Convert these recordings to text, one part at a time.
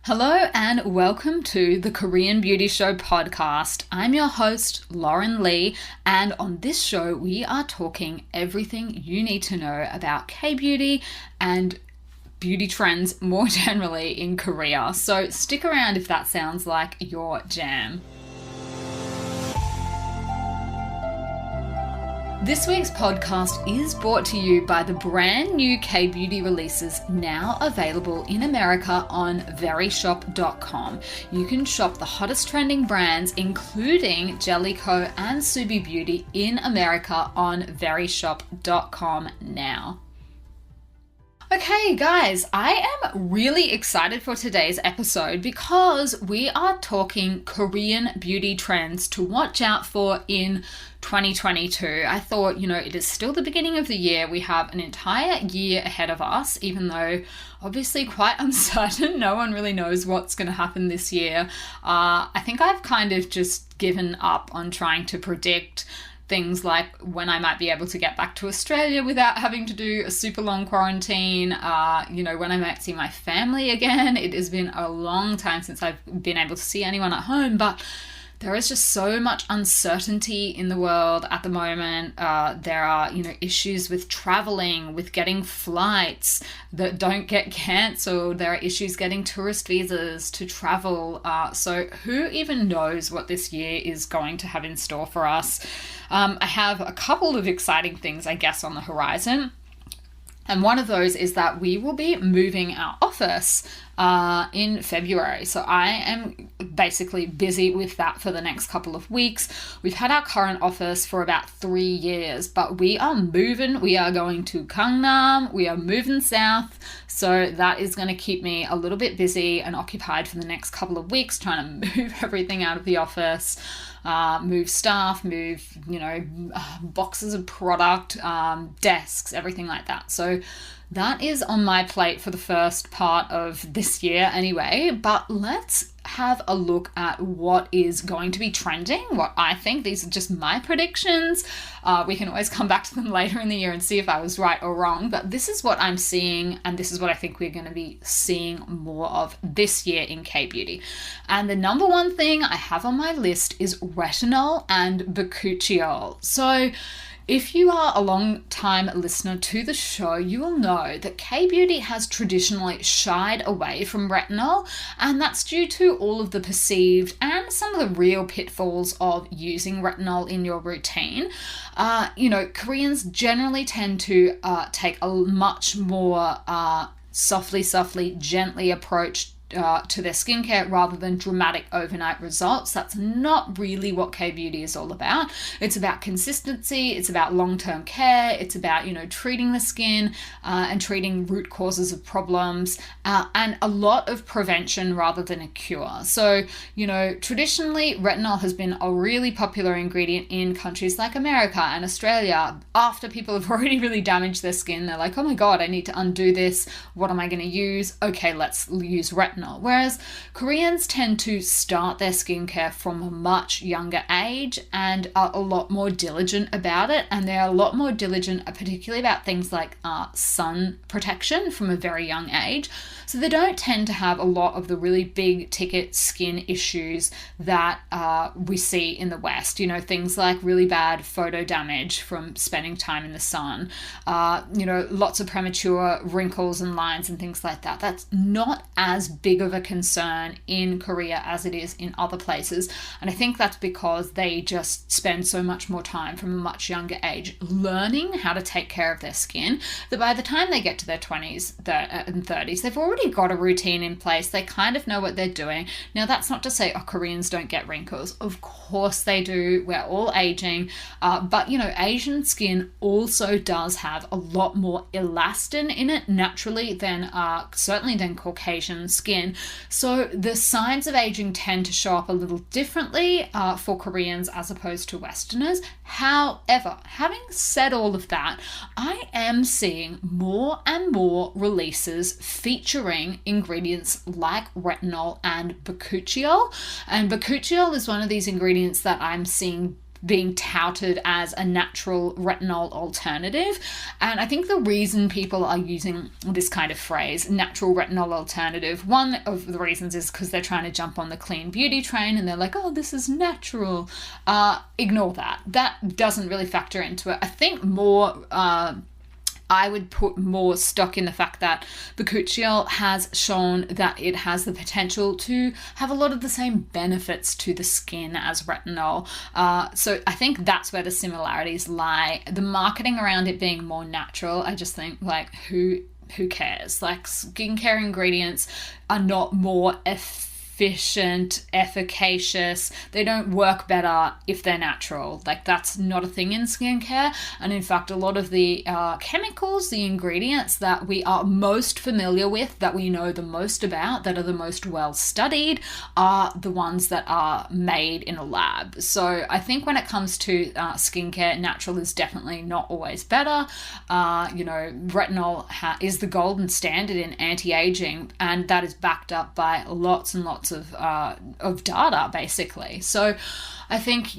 Hello and welcome to the Korean Beauty Show podcast. I'm your host, Lauren Lee, and on this show we are talking everything you need to know about Kbeauty and beauty trends more generally in Korea. So stick around if that sounds like your jam. This week's podcast is brought to you by the brand new Kbeauty releases now available in America on veryshop.com. You can shop the hottest trending brands, including Jellicoe and Subi Beauty, in America on veryshop.com now. Okay guys, I am really excited for today's episode because we are talking Korean beauty trends to watch out for in 2022. I thought, it is still the beginning of the year. We have an entire year ahead of us, even though obviously quite uncertain. No one really knows what's going to happen this year. I think I've kind of just given up on trying to predict things like when I might be able to get back to Australia without having to do a super long quarantine, when I might see my family again. It has been a long time since I've been able to see anyone at home, but there is just so much uncertainty in the world at the moment. There are, issues with traveling, with getting flights that don't get cancelled. There are issues getting tourist visas to travel. So who even knows what this year is going to have in store for us? I have a couple of exciting things, I guess, on the horizon. And one of those is that we will be moving our office in February. So I am basically busy with that for the next couple of weeks. We've had our current office for about 3 years, but we are moving. We are going to Gangnam. We are moving south. So that is going to keep me a little bit busy and occupied for the next couple of weeks, trying to move everything out of the office. Move staff, move, boxes of product, desks, everything like that. So that is on my plate for the first part of this year anyway, but let's have a look at what is going to be trending, what I think. These are just my predictions. We can always come back to them later in the year and see if I was right or wrong, but this is what I'm seeing, and this is what I think we're going to be seeing more of this year in Kbeauty. And the number one thing I have on my list is Retinol and Bakuchiol. So if you are a long-time listener to the show, you will know that Kbeauty has traditionally shied away from retinol, and that's due to all of the perceived and some of the real pitfalls of using retinol in your routine. Koreans generally tend to take a much more softly, gently approach to their skincare rather than dramatic overnight results. That's not really what Kbeauty is all about. It's about consistency, it's about long-term care, it's about, treating the skin and treating root causes of problems and a lot of prevention rather than a cure. So, traditionally retinol has been a really popular ingredient in countries like America and Australia. After people have already really damaged their skin, they're like, oh my God, I need to undo this. What am I going to use? Okay, let's use retinol. Whereas Koreans tend to start their skincare from a much younger age and are a lot more diligent about it. And they're a lot more diligent, particularly about things like sun protection from a very young age. So they don't tend to have a lot of the really big ticket skin issues that we see in the West. Things like really bad photo damage from spending time in the sun, lots of premature wrinkles and lines and things like that. That's not as big of a concern in Korea as it is in other places. And I think that's because they just spend so much more time from a much younger age learning how to take care of their skin that by the time they get to their 20s and 30s, they've already got a routine in place. They kind of know what they're doing. Now, that's not to say, Koreans don't get wrinkles. Of course they do. We're all aging. But, Asian skin also does have a lot more elastin in it naturally than certainly than Caucasian skin. So the signs of aging tend to show up a little differently for Koreans as opposed to Westerners. However, having said all of that, I am seeing more and more releases featuring ingredients like retinol and Bakuchiol. And Bakuchiol is one of these ingredients that I'm seeing being touted as a natural retinol alternative. And I think the reason people are using this kind of phrase, natural retinol alternative, one of the reasons is because they're trying to jump on the clean beauty train and they're like, oh, this is natural. Ignore that. That doesn't really factor into it. I think more I would put more stock in the fact that Bakuchiol has shown that it has the potential to have a lot of the same benefits to the skin as retinol. So I think that's where the similarities lie. The marketing around it being more natural, I just think, like, who cares? Like, skincare ingredients are not more efficient, efficacious. They don't work better if they're natural. Like, that's not a thing in skincare. And in fact, a lot of the chemicals, the ingredients that we are most familiar with, that we know the most about, that are the most well studied, are the ones that are made in a lab. So I think when it comes to skincare, natural is definitely not always better. Retinol is the golden standard in anti-aging, and that is backed up by lots and lots of data, basically. So I think,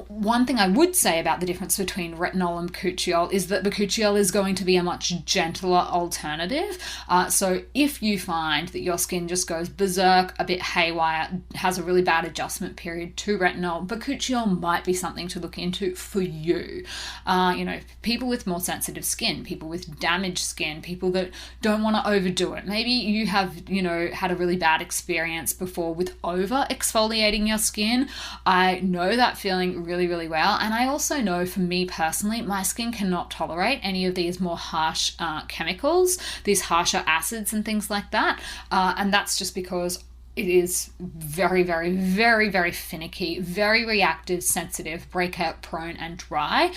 one thing I would say about the difference between retinol and Bakuchiol is that Bakuchiol is going to be a much gentler alternative. So if you find that your skin just goes berserk, a bit haywire, has a really bad adjustment period to retinol, Bakuchiol might be something to look into for you. People with more sensitive skin, people with damaged skin, people that don't want to overdo it. Maybe you have, had a really bad experience before with over exfoliating your skin. I know that feeling really, really well. And I also know, for me personally, my skin cannot tolerate any of these more harsh chemicals, these harsher acids and things like that. And that's just because it is very, very, very, very finicky, very reactive, sensitive, breakout prone, and dry.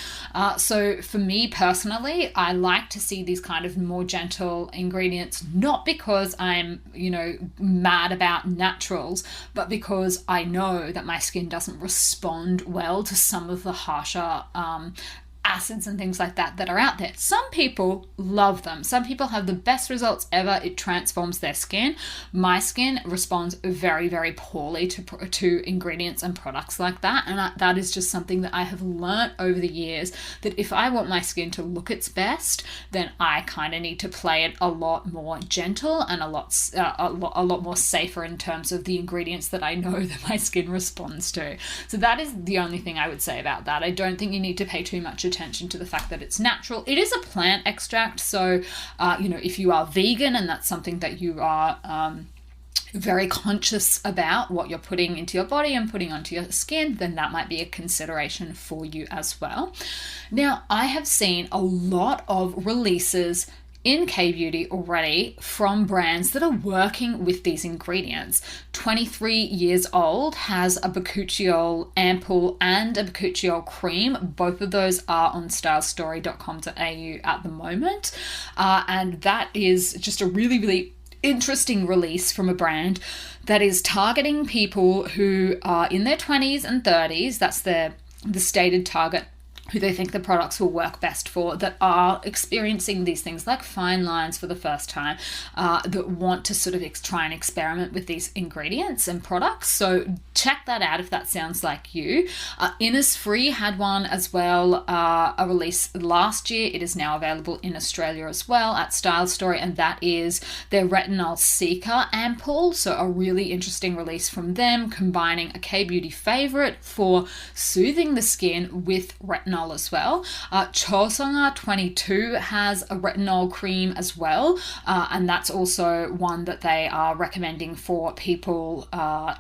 So for me personally, I like to see these kind of more gentle ingredients, not because I'm, mad about naturals, but because I know that my skin doesn't respond well to some of the harsher acids and things like that are out there. Some people love them. Some people have the best results ever. It transforms their skin. My skin responds very, very poorly to ingredients and products like that. And that is just something that I have learnt over the years, that if I want my skin to look its best, then I kind of need to play it a lot more gentle and a lot more safer in terms of the ingredients that I know that my skin responds to. So that is the only thing I would say about that. I don't think you need to pay too much attention to the fact that it's natural. It is a plant extract, so if you are vegan and that's something that you are very conscious about what you're putting into your body and putting onto your skin, then that might be a consideration for you as well. Now, I have seen a lot of releases in Kbeauty already from brands that are working with these ingredients. 23 Years Old has a Bakuchiol ampoule and a Bakuchiol cream. Both of those are on stylestory.com.au at the moment. And that is just a really, really interesting release from a brand that is targeting people who are in their 20s and 30s. That's the stated target, who they think the products will work best for, that are experiencing these things like fine lines for the first time, that want to sort of try and experiment with these ingredients and products. So check that out if that sounds like you. Innisfree had one as well, a release last year. It is now available in Australia as well at Style Story, and that is their Retinol Seeker ampoule. So a really interesting release from them, combining a Kbeauty favorite for soothing the skin with retinol as well. Chosonger 22 has a retinol cream as well, and that's also one that they are recommending for people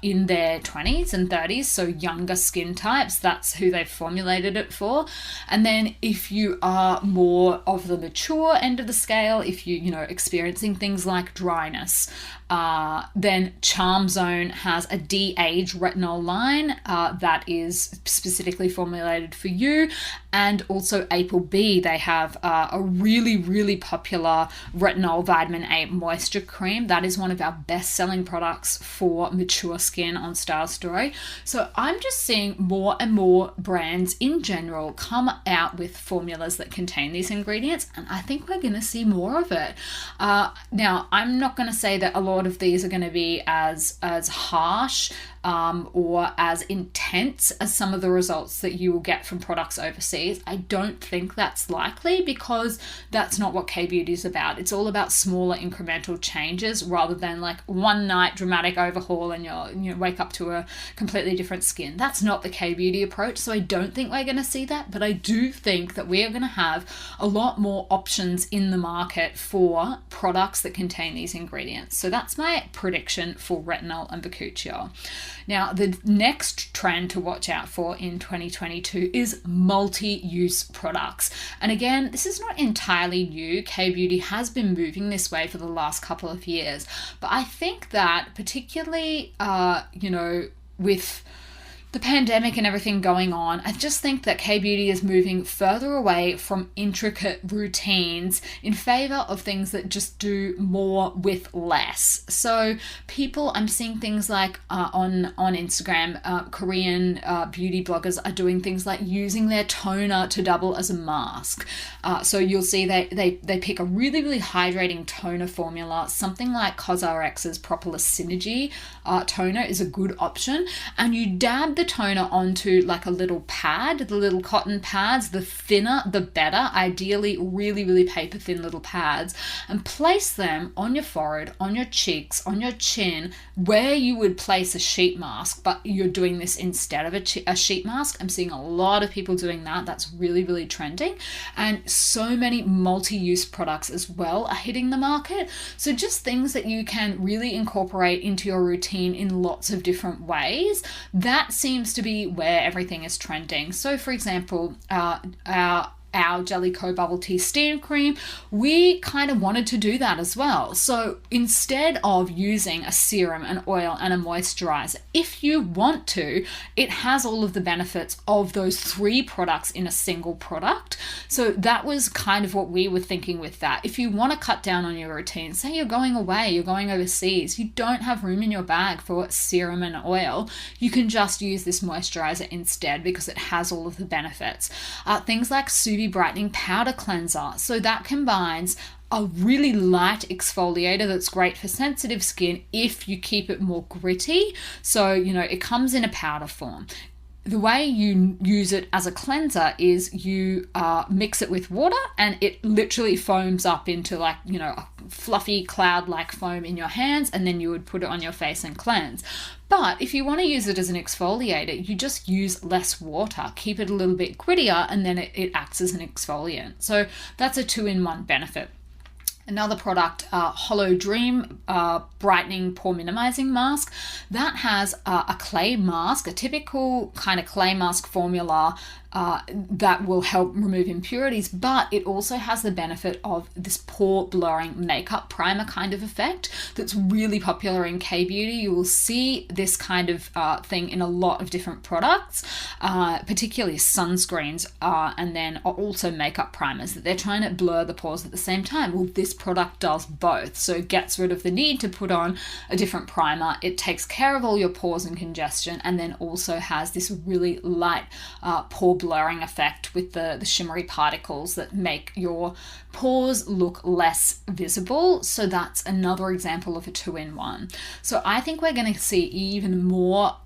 in their 20s and 30s, so younger skin types. That's who they've formulated it for. And then if you are more of the mature end of the scale, if you experiencing things like dryness, then Charm Zone has a de-age retinol line that is specifically formulated for you. and also Applebee. They have a really, really popular Retinol Vitamin A Moisture Cream. That is one of our best-selling products for mature skin on Style Story. So I'm just seeing more and more brands in general come out with formulas that contain these ingredients, and I think we're going to see more of it. Now, I'm not going to say that a lot of these are going to be as harsh or as intense as some of the results that you will get from products overseas. I don't think that's likely, because that's not what Kbeauty is about. It's all about smaller incremental changes rather than like one night dramatic overhaul and you wake up to a completely different skin. That's not the Kbeauty approach. So I don't think we're going to see that, but I do think that we are going to have a lot more options in the market for products that contain these ingredients. So that's my prediction for Retinol and Bakuchiol. Now, the next trend to watch out for in 2022 is multi-use products. And again, this is not entirely new. Kbeauty has been moving this way for the last couple of years. But I think that particularly, with the pandemic and everything going on, I just think that Kbeauty is moving further away from intricate routines in favor of things that just do more with less. So I'm seeing things like on Instagram, Korean beauty bloggers are doing things like using their toner to double as a mask. So you'll see they pick a really, really hydrating toner formula. Something like CosRx's Propolis Synergy toner is a good option, and you dab the toner onto like a little pad, the little cotton pads. The thinner the better, ideally really, really paper thin little pads, and place them on your forehead, on your cheeks, on your chin, where you would place a sheet mask, but you're doing this instead of a sheet mask. I'm seeing a lot of people doing that. That's really, really trending, and so many multi-use products as well are hitting the market. So just things that you can really incorporate into your routine in lots of different ways. That seems to be where everything is trending. So for example, our Jellicoe Bubble Tea Steam Cream, we kind of wanted to do that as well. So instead of using a serum, an oil, and a moisturizer, if you want to, it has all of the benefits of those 3 products in a single product. So that was kind of what we were thinking with that. If you want to cut down on your routine, say you're going away, you're going overseas, you don't have room in your bag for serum and oil, you can just use this moisturizer instead because it has all of the benefits. Things like Subi Brightening Powder Cleanser. So that combines a really light exfoliator that's great for sensitive skin if you keep it more gritty. So, it comes in a powder form. The way you use it as a cleanser is you mix it with water, and it literally foams up into a fluffy cloud-like foam in your hands, and then you would put it on your face and cleanse. But if you want to use it as an exfoliator, you just use less water, keep it a little bit grittier, and then it acts as an exfoliant. So that's a 2-in-1 benefit. Another product, Hollow Dream Brightening Pore Minimizing Mask. That has a clay mask, a typical kind of clay mask formula that will help remove impurities, but it also has the benefit of this pore blurring makeup primer kind of effect that's really popular in Kbeauty. You will see this kind of thing in a lot of different products, particularly sunscreens, and then also makeup primers, that they're trying to blur the pores at the same time. Well, this product does both, so it gets rid of the need to put on a different primer. It takes care of all your pores and congestion, and then also has this really light pore blurring effect with the shimmery particles that make your pores look less visible. So that's another example of a 2-in-1. So I think we're going to see even more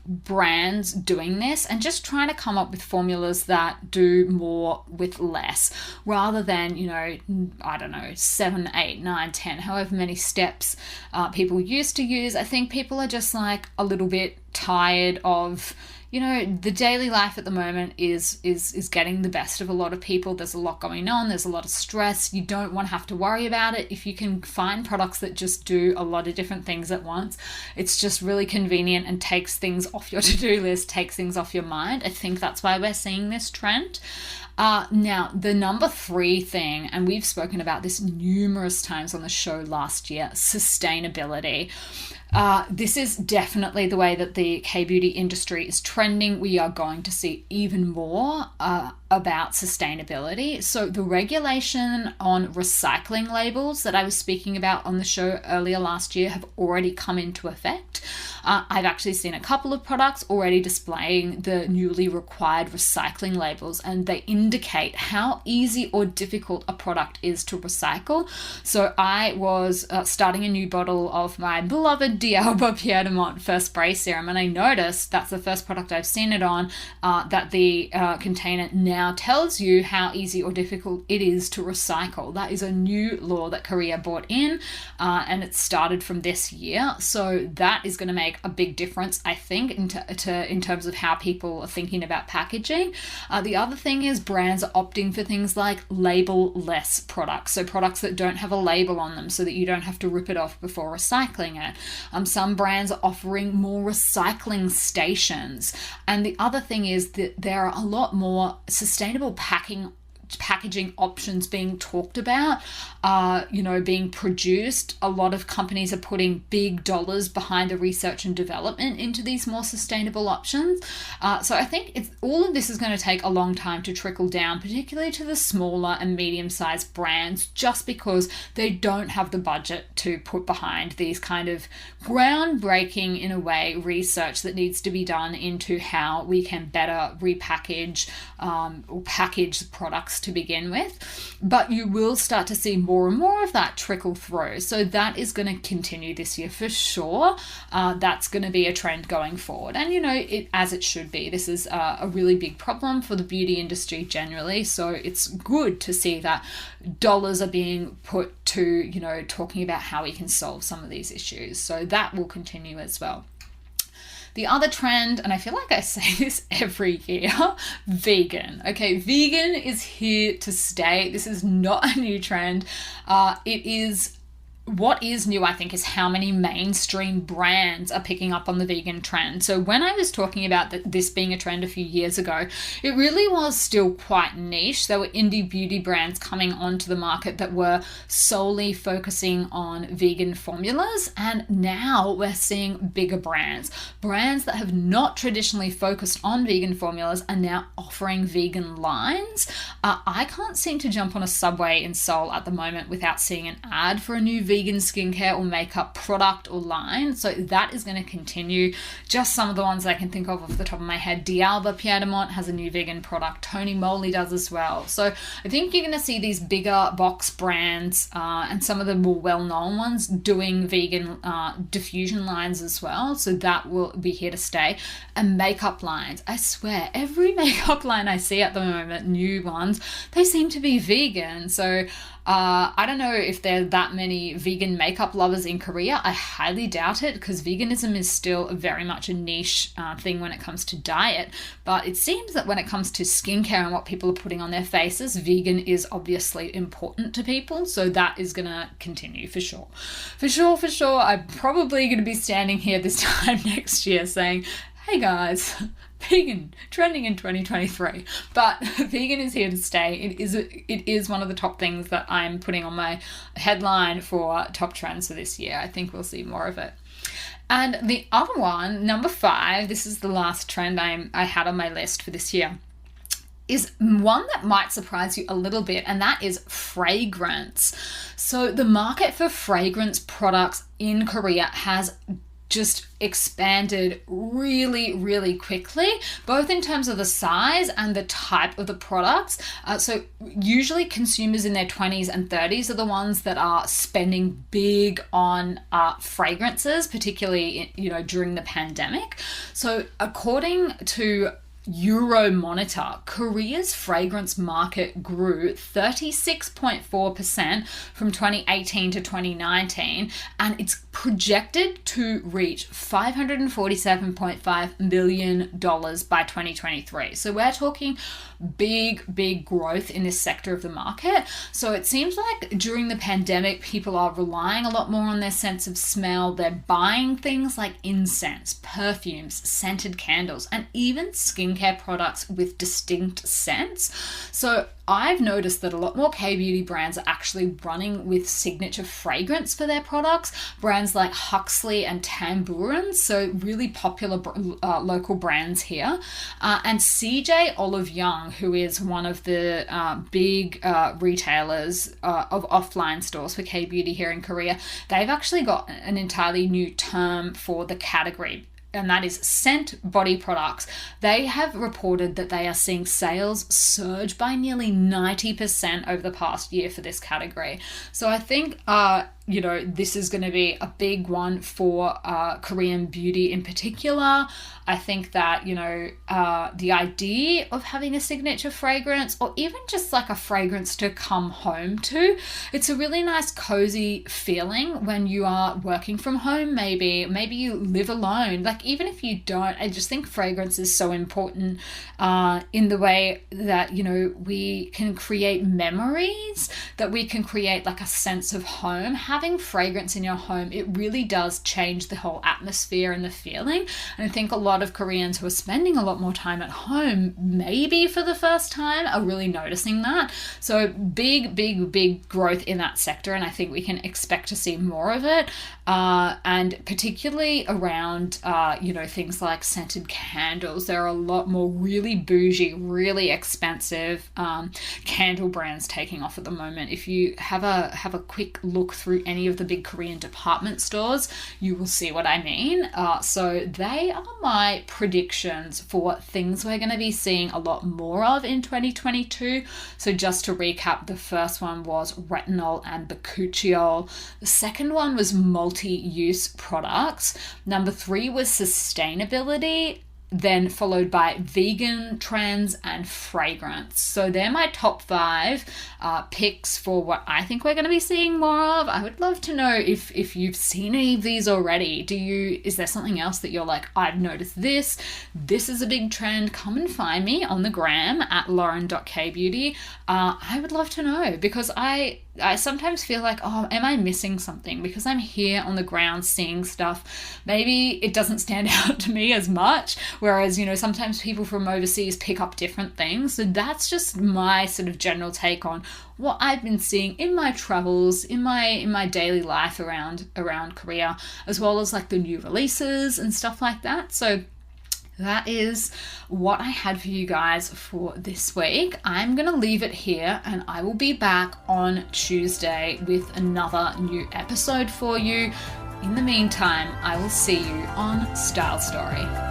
brands doing this and just trying to come up with formulas that do more with less, rather than 7, 8, 9, 10, however many steps people used to use. I think people are just like a little bit tired of the daily life at the moment is getting the best of a lot of people. There's a lot going on. There's a lot of stress. You don't want to have to worry about it. If you can find products that just do a lot of different things at once, it's just really convenient and takes things off your to-do list, takes things off your mind. I think that's why we're seeing this trend. Now, the number 3 thing, and we've spoken about this numerous times on the show last year, sustainability. This is definitely the way that the Kbeauty industry is trending trending, we are going to see even more about sustainability. So the regulation on recycling labels that I was speaking about on the show earlier last year have already come into effect. I've actually seen a couple of products already displaying the newly required recycling labels, and they indicate how easy or difficult a product is to recycle. So I was starting a new bottle of my beloved D'Alba Pierre de Mont First Spray Serum, and I noticed that's the first product I've seen it on, that the container now tells you how easy or difficult it is to recycle. That is a new law that Korea brought in, and it started from this year. So that is going to make a big difference, I think, in terms of how people are thinking about packaging. The other thing is brands are opting for things like label-less products, so products that don't have a label on them so that you don't have to rip it off before recycling it. Some brands are offering more recycling stations, and the other thing is that there are a lot more sustainable packaging options being talked about, being produced. A lot of companies are putting big dollars behind the research and development into these more sustainable options. So I think all of this is going to take a long time to trickle down, particularly to the smaller and medium-sized brands, just because they don't have the budget to put behind these kind of groundbreaking, in a way, research that needs to be done into how we can better repackage or package products to begin with. But you will start to see more and more of that trickle through. So that is going to continue this year for sure. That's going to be a trend going forward. And, as it should be. This is a really big problem for the beauty industry generally. So it's good to see that dollars are being put to, talking about how we can solve some of these issues. So that will continue as well. The other trend, and I feel like I say this every year, vegan. Okay, vegan is here to stay. This is not a new trend. What is new, I think, is how many mainstream brands are picking up on the vegan trend. So when I was talking about this being a trend a few years ago, it really was still quite niche. There were indie beauty brands coming onto the market that were solely focusing on vegan formulas. And now we're seeing bigger brands that have not traditionally focused on vegan formulas are now offering vegan lines. I can't seem to jump on a subway in Seoul at the moment without seeing an ad for a new vegan skincare or makeup product or line. So that is going to continue. Just some of the ones I can think of off the top of my head. D'Alba Pierre de Mont has a new vegan product. Tony Moly does as well. So I think you're going to see these bigger box brands and some of the more well-known ones doing vegan diffusion lines as well. So that will be here to stay. And makeup lines. I swear, every makeup line I see at the moment, new ones, they seem to be vegan. So I don't know if there are that many vegan makeup lovers in Korea. I highly doubt it, because veganism is still very much a niche thing when it comes to diet. But it seems that when it comes to skincare and what people are putting on their faces, vegan is obviously important to people. So that is going to continue for sure. For sure. I'm probably going to be standing here this time next year saying, hey guys, vegan trending in 2023, but vegan is here to stay. It is one of the top things that I'm putting on my headline for top trends for this year. I think we'll see more of it. And the other one, number 5, this is the last trend I had on my list for this year, is one that might surprise you a little bit, and that is fragrance. So the market for fragrance products in Korea has just expanded really, really quickly, both in terms of the size and the type of the products. So usually consumers in their 20s and 30s are the ones that are spending big on fragrances, particularly during the pandemic. So according to Euromonitor, Korea's fragrance market grew 36.4% from 2018 to 2019, and it's projected to reach $547.5 million by 2023. So we're talking big growth in this sector of the market. So it seems like during the pandemic, people are relying a lot more on their sense of smell. They're buying things like incense, perfumes, scented candles, and even skincare skincare products with distinct scents. So I've noticed that a lot more Kbeauty brands are actually running with signature fragrance for their products. Brands like Huxley and Tambourine, so really popular local brands here. And CJ Olive Young, who is one of the big retailers of offline stores for Kbeauty here in Korea, they've actually got an entirely new term for the category, and that is scent body products. They have reported that they are seeing sales surge by nearly 90% over the past year for this category. So I think, this is going to be a big one for Korean beauty in particular. I think that, the idea of having a signature fragrance, or even just like a fragrance to come home to, it's a really nice cozy feeling when you are working from home. Maybe you live alone. Like, even if you don't, I just think fragrance is so important in the way that, we can create memories, that we can create like a sense of home. Having fragrance in your home, it really does change the whole atmosphere and the feeling. And I think a lot of Koreans who are spending a lot more time at home, maybe for the first time, are really noticing that. So big growth in that sector, and I think we can expect to see more of it. And particularly around, things like scented candles. There are a lot more really bougie, really expensive candle brands taking off at the moment. If you have a quick look through any of the big Korean department stores, you will see what I mean. So they are my predictions for things we're going to be seeing a lot more of in 2022. So just to recap, the first one was Retinol and Bakuchiol. The second one was multi-use products. Number 3 was sustainability, then followed by vegan trends and fragrance. So they're my top 5 picks for what I think we're going to be seeing more of. I would love to know if you've seen any of these already. Is there something else that you're like, I've noticed this is a big trend? Come and find me on the gram at lauren.kbeauty. I would love to know, because I sometimes feel like, am I missing something? Because I'm here on the ground seeing stuff. Maybe it doesn't stand out to me as much, whereas, sometimes people from overseas pick up different things. So that's just my sort of general take on what I've been seeing in my travels, in my daily life around Korea, as well as like the new releases and stuff like that. So that is what I had for you guys for this week. I'm going to leave it here, and I will be back on Tuesday with another new episode for you. In the meantime, I will see you on Style Story.